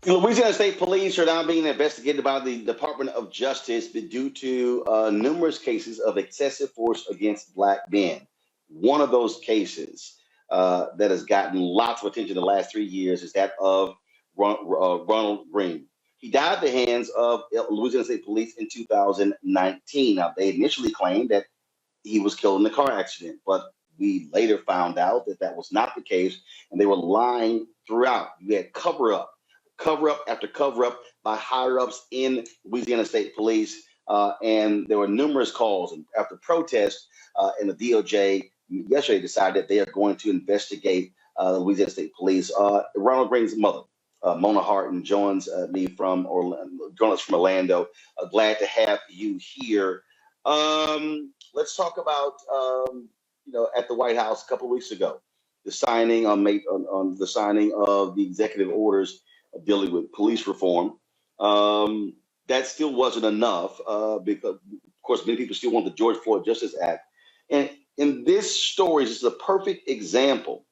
Louisiana State Police are now being investigated by the Department of Justice due to numerous cases of excessive force against black men. One of those cases that has gotten lots of attention in the last 3 years is that of Ronald Greene. He died at the hands of Louisiana State Police in 2019. Now, they initially claimed that he was killed in a car accident, but we later found out that that was not the case, and they were lying throughout. You had cover up after cover up by higher ups in Louisiana State Police, and there were numerous calls. And after protests, and the DOJ yesterday decided that they are going to investigate Louisiana State Police. Ronald Greene's mother, Mona Hardin, joins me from Orlando. Glad to have you here. Let's talk about at the White House a couple of weeks ago, the signing on the signing of the executive orders dealing with police reform. That still wasn't enough because, of course, many people still want the George Floyd Justice Act. And in this story, this is a perfect example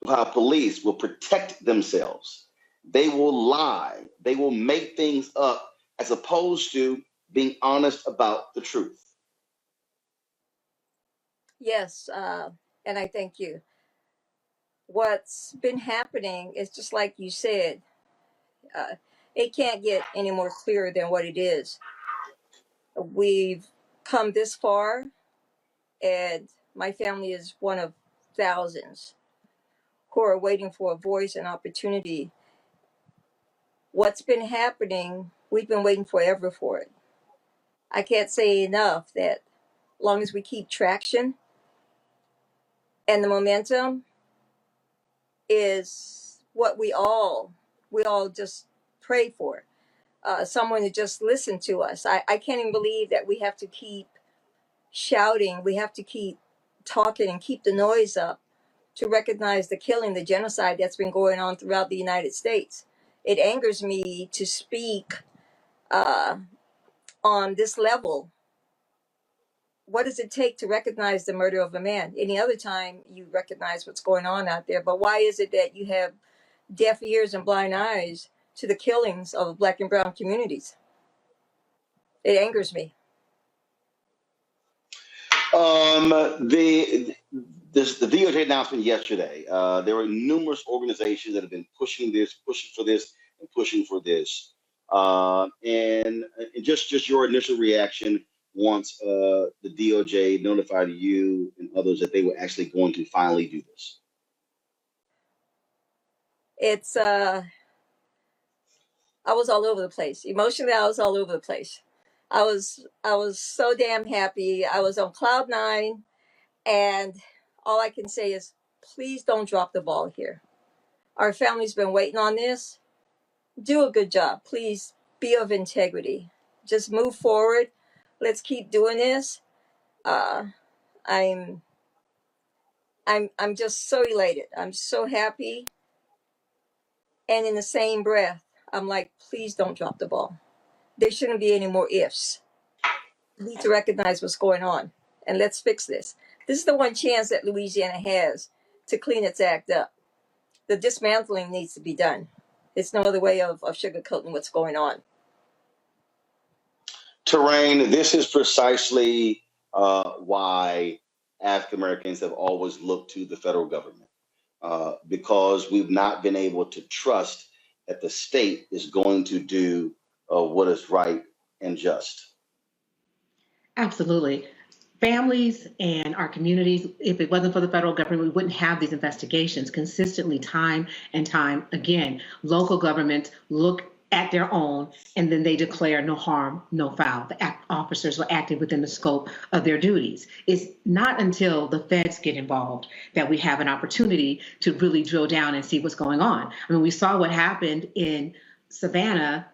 of how police will protect themselves. They will lie. They will make things up as opposed to being honest about the truth. Yes, and I thank you. What's been happening is just like you said, it can't get any more clear than what it is. We've come this far, and my family is one of thousands who are waiting for a voice and opportunity. What's been happening, we've been waiting forever for it. I can't say enough that as long as we keep traction and the momentum is what we all just pray for. Someone to just listen to us. I can't even believe that we have to keep shouting. We have to keep talking and keep the noise up to recognize the killing, the genocide that's been going on throughout the United States. It angers me to speak on this level. What does it take to recognize the murder of a man? Any other time you recognize what's going on out there, but why is it that you have deaf ears and blind eyes to the killings of Black and brown communities? It angers me. The DOJ announcement yesterday, there were numerous organizations that have been pushing for this. And just your initial reaction once the DOJ notified you and others that they were actually going to finally do this. It's I was all over the place. Emotionally, I was all over the place. I was so damn happy. I was on cloud nine, and all I can say is, please don't drop the ball here. Our family's been waiting on this. Do a good job. Please be of integrity. Just move forward. Let's keep doing this. I'm just so elated. I'm so happy. And in the same breath, I'm like, please don't drop the ball. There shouldn't be any more ifs. We need to recognize what's going on, and let's fix this. This is the one chance that Louisiana has to clean its act up. The dismantling needs to be done. It's no other way of sugarcoating what's going on. Terrain, this is precisely why African Americans have always looked to the federal government, because we've not been able to trust that the state is going to do what is right and just. Absolutely. Families and our communities, if it wasn't for the federal government, we wouldn't have these investigations consistently, time and time again. Local governments look at their own, and then they declare no harm, no foul. The officers were acting within the scope of their duties. It's not until the feds get involved that we have an opportunity to really drill down and see what's going on. I mean, we saw what happened in Savannah,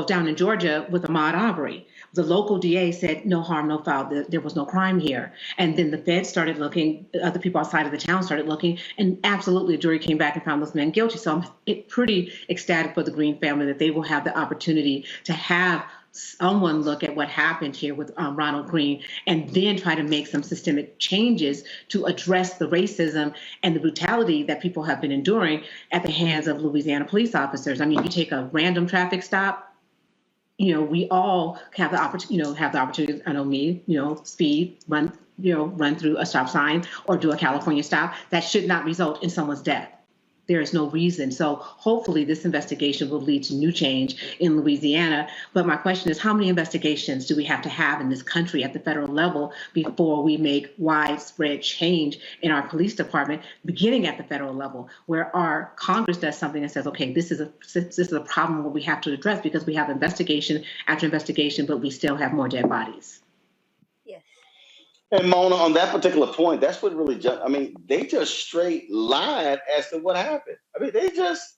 down in Georgia with Ahmaud Arbery. The local DA said no harm, no foul. There was no crime here. And then the feds started looking, other people outside of the town started looking, and absolutely the jury came back and found those men guilty. So I'm pretty ecstatic for the Greene family that they will have the opportunity to have someone look at what happened here with Ronald Greene and then try to make some systemic changes to address the racism and the brutality that people have been enduring at the hands of Louisiana police officers. I mean, you take a random traffic stop, we all have the opportunity, I know me, speed, run through a stop sign or do a California stop. That should not result in someone's death. There is no reason. So hopefully this investigation will lead to new change in Louisiana. But my question is, how many investigations do we have to have in this country at the federal level before we make widespread change in our police department, beginning at the federal level, where our Congress does something and says, okay, this is a problem that we have to address because we have investigation after investigation, but we still have more dead bodies. Yes. And Mona, on that particular point, that's what really they just straight lied as to what happened. I mean, they just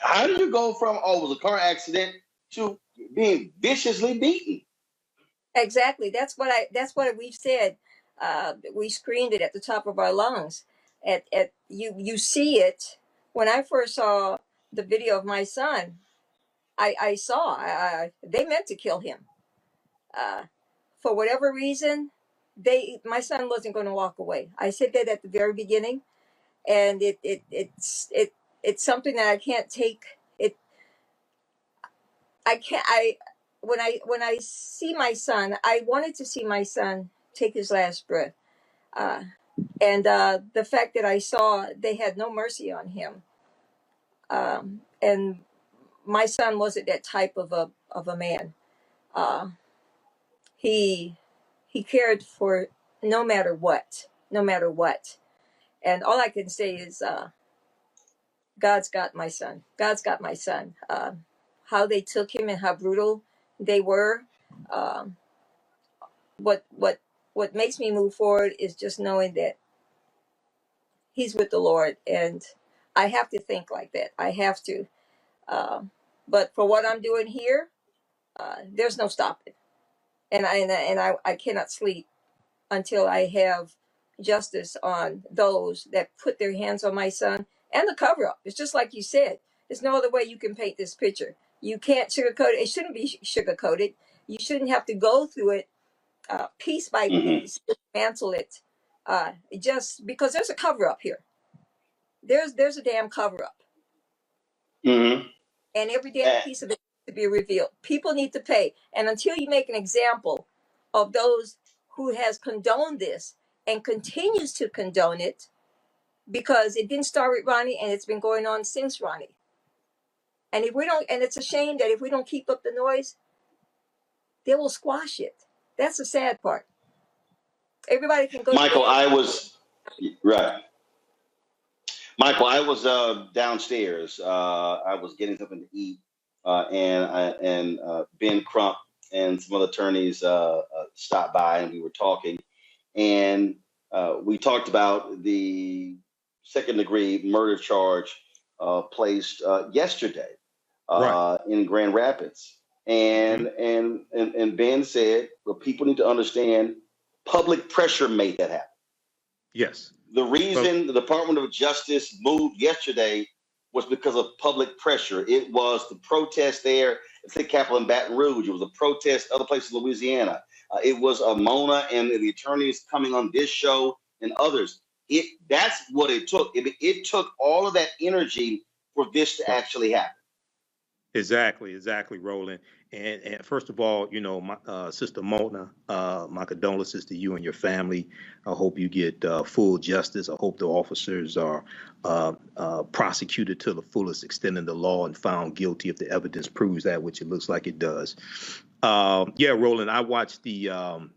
how do you go from, it was a car accident to being viciously beaten? Exactly. That's what we've said. We screamed it at the top of our lungs. You see it. When I first saw the video of my son, I saw they meant to kill him. For whatever reason, my son wasn't going to walk away. I said that at the very beginning, and it's something that I can't take. When I see my son, I wanted to see my son take his last breath, and the fact that I saw they had no mercy on him, and my son wasn't that type of a man. He cared for no matter what, and all I can say is God's got my son. God's got my son. How they took him and how brutal they were. What makes me move forward is just knowing that he's with the Lord, and I have to think like that. I have to. But for what I'm doing here, there's no stopping, and I cannot sleep until I have justice on those that put their hands on my son and the cover up. It's just like you said. There's no other way you can paint this picture. You can't sugarcoat it. It shouldn't be sugarcoated. You shouldn't have to go through it piece by piece, dismantle it, just because there's a cover up here. There's a damn cover up, and every damn piece of it needs to be revealed. People need to pay, and until you make an example of those who has condoned this and continues to condone it, because it didn't start with Ronnie and it's been going on since Ronnie. And if we don't, and it's a shame that if we don't keep up the noise, they will squash it. That's the sad part. Everybody can go. Michael, I was downstairs. I was getting something to eat, and Ben Crump and some other attorneys stopped by, and we were talking, and we talked about the second-degree murder charge placed yesterday in Grand Rapids, and Ben said, well, people need to understand public pressure made that happen. Yes. The reason the Department of Justice moved yesterday was because of public pressure. It was the protest there at the Capitol in Baton Rouge. It was a protest other places in Louisiana. It was Mona and the attorneys coming on this show and others. That's what it took. It took all of that energy for this to actually happen. Exactly, Roland. And first of all, my Sister Mona, my condolences to you and your family. I hope you get full justice. I hope the officers are prosecuted to the fullest extent of the law and found guilty if the evidence proves that, which it looks like it does. Roland, I watched the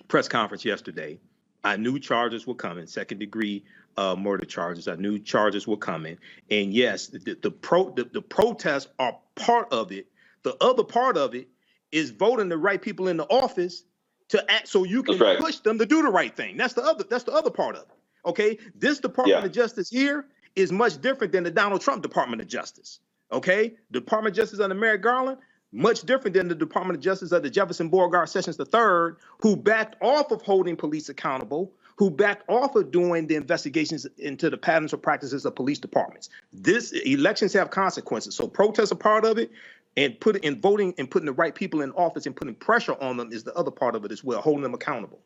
press conference yesterday. I knew charges were coming, second-degree murder charges. I knew charges were coming. And yes, the protests are part of it. The other part of it is voting the right people in the office to act so you can push them to do the right thing. That's the other part of it. Okay? This Department of Justice here is much different than the Donald Trump Department of Justice. Okay? The Department of Justice under Merrick Garland, much different than the Department of Justice under Jefferson Beauregard Sessions III, who backed off of holding police accountable, who backed off of doing the investigations into the patterns or practices of police departments. This elections have consequences, so protests are part of it, and voting and putting the right people in office and putting pressure on them is the other part of it as well, holding them accountable.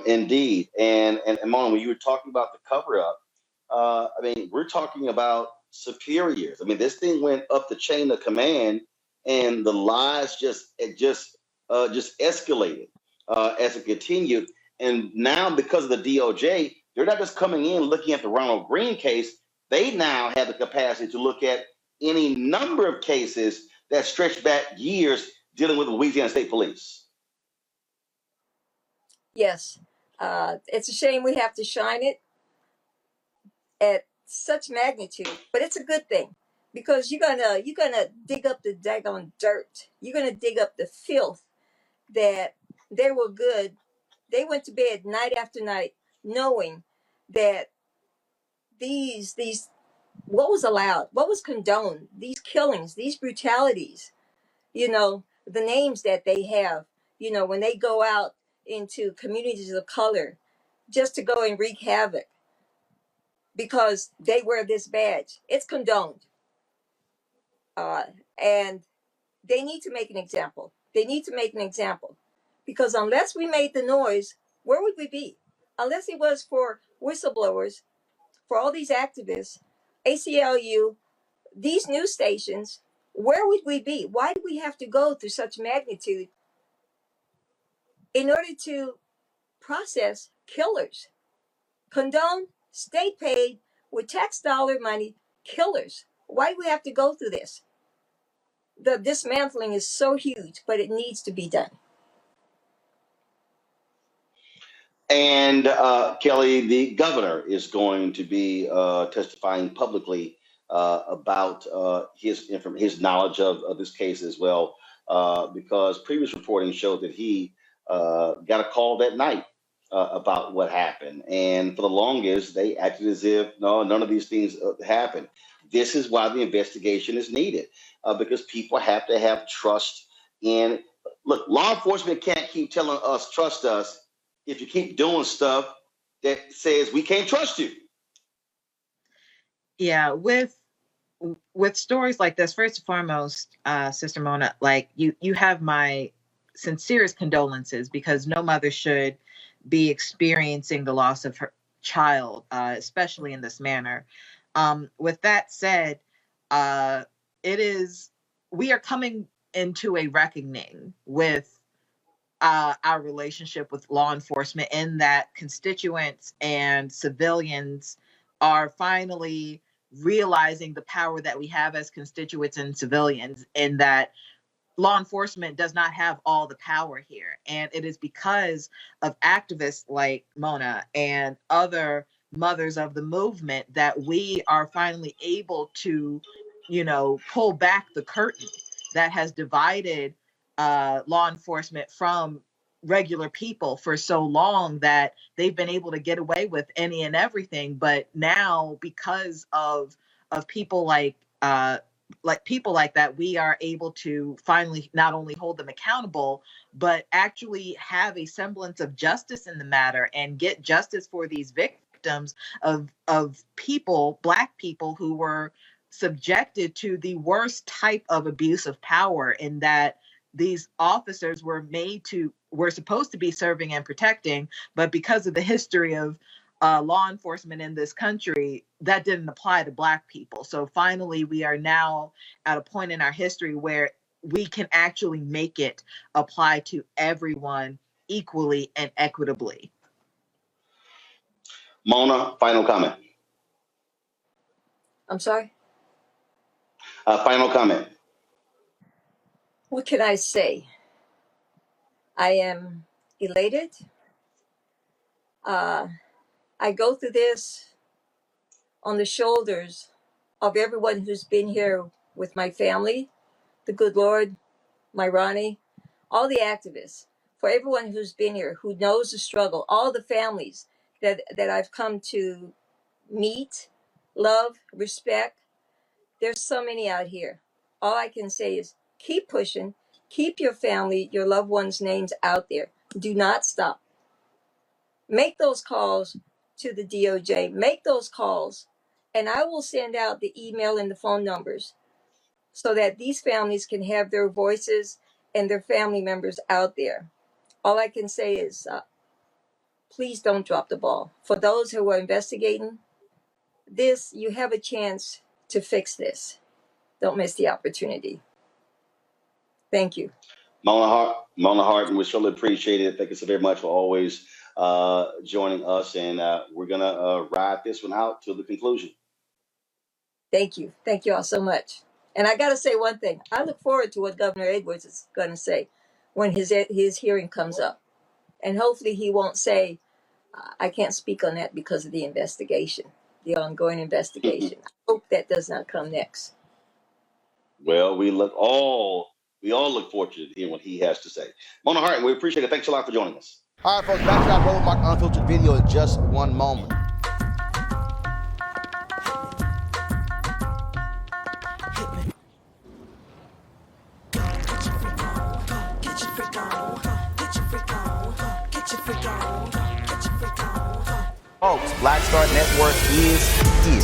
Indeed, and Mona, when you were talking about the cover up, I mean, we're talking about superiors. I mean, this thing went up the chain of command, and the lies just escalated as it continued. And now, because of the DOJ, they're not just coming in looking at the Ronald Greene case. They now have the capacity to look at any number of cases that stretch back years dealing with the Louisiana State Police. Yes, it's a shame we have to shine it at such magnitude, but it's a good thing because you're gonna dig up the daggone dirt. You're gonna dig up the filth that they were good. They went to bed night after night knowing that these what was allowed, what was condoned, these killings, these brutalities, the names that they have, when they go out into communities of color just to go and wreak havoc because they wear this badge. It's condoned. And they need to make an example. They need to make an example because unless we made the noise, where would we be? Unless it was for whistleblowers, for all these activists, ACLU, these news stations, where would we be? Why do we have to go through such magnitude in order to process killers? Condone, state paid, with tax dollar money, killers. Why do we have to go through this? The dismantling is so huge, but it needs to be done. And Kelly, the governor, is going to be testifying publicly about his knowledge of this case as well, because previous reporting showed that he got a call that night about what happened, and for the longest they acted as if no, none of these things happened. This is why the investigation is needed, because people have to have trust in. Look, law enforcement can't keep telling us trust us if you keep doing stuff that says we can't trust you. Yeah, with stories like this, first and foremost, Sister Mona, like you have my sincerest condolences because no mother should be experiencing the loss of her child, especially in this manner. With that said, we are coming into a reckoning with our relationship with law enforcement, in that constituents and civilians are finally realizing the power that we have as constituents and civilians, in that law enforcement does not have all the power here. And it is because of activists like Mona and other mothers of the movement that we are finally able to, pull back the curtain that has divided law enforcement from regular people for so long, that they've been able to get away with any and everything. But now, because of people like people like that, we are able to finally not only hold them accountable, but actually have a semblance of justice in the matter and get justice for these victims of people, Black people, who were subjected to the worst type of abuse of power, in that these officers were supposed to be serving and protecting, but because of the history of law enforcement in this country, that didn't apply to Black people. So finally, we are now at a point in our history where we can actually make it apply to everyone equally and equitably. Mona, final comment. I'm sorry? Final comment. What can I say? I am elated. I go through this on the shoulders of everyone who's been here with my family, the good Lord, my Ronnie, all the activists, for everyone who's been here, who knows the struggle, all the families that I've come to meet, love, respect. There's so many out here. All I can say is keep pushing, keep your family, your loved ones' names out there. Do not stop. Make those calls to the DOJ. Make those calls, and I will send out the email and the phone numbers so that these families can have their voices and their family members out there. All I can say is, please don't drop the ball. For those who are investigating this, you have a chance to fix this. Don't miss the opportunity. Thank you. Mona Hardin, we surely appreciate it. Thank you so very much for always joining us, and we're gonna ride this one out to the conclusion. Thank you. Thank you all so much. And I got to say one thing. I look forward to what Governor Edwards is going to say when his hearing comes up. And hopefully he won't say, I can't speak on that because of the investigation, the ongoing investigation. I hope that does not come next. Well, we all look forward to hearing what he has to say. Mona Hardin, we appreciate it. Thanks a lot for joining us. All right, folks, back to that Roland Martin Unfiltered video in just one moment. Folks, Black Star Network is here.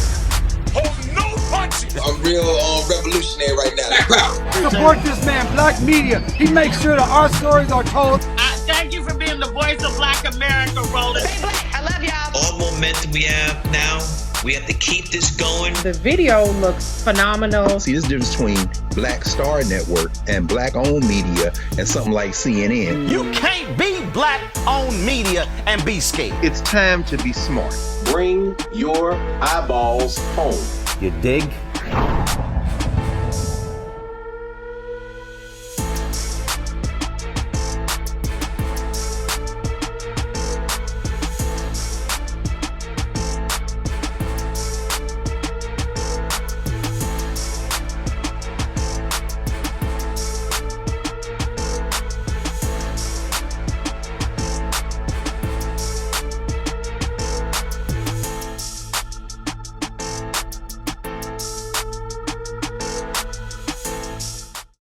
Hold no punches. I'm real revolutionary right now. Support this man, Black Media. He makes sure that our stories are told. Thank you for being the voice of Black America, Roland. Stay black. I love y'all. All momentum we have now, we have to keep this going. The video looks phenomenal. See, this difference between Black Star Network and Black-owned media and something like CNN. You can't be Black-owned media and be scared. It's time to be smart. Bring your eyeballs home. You dig?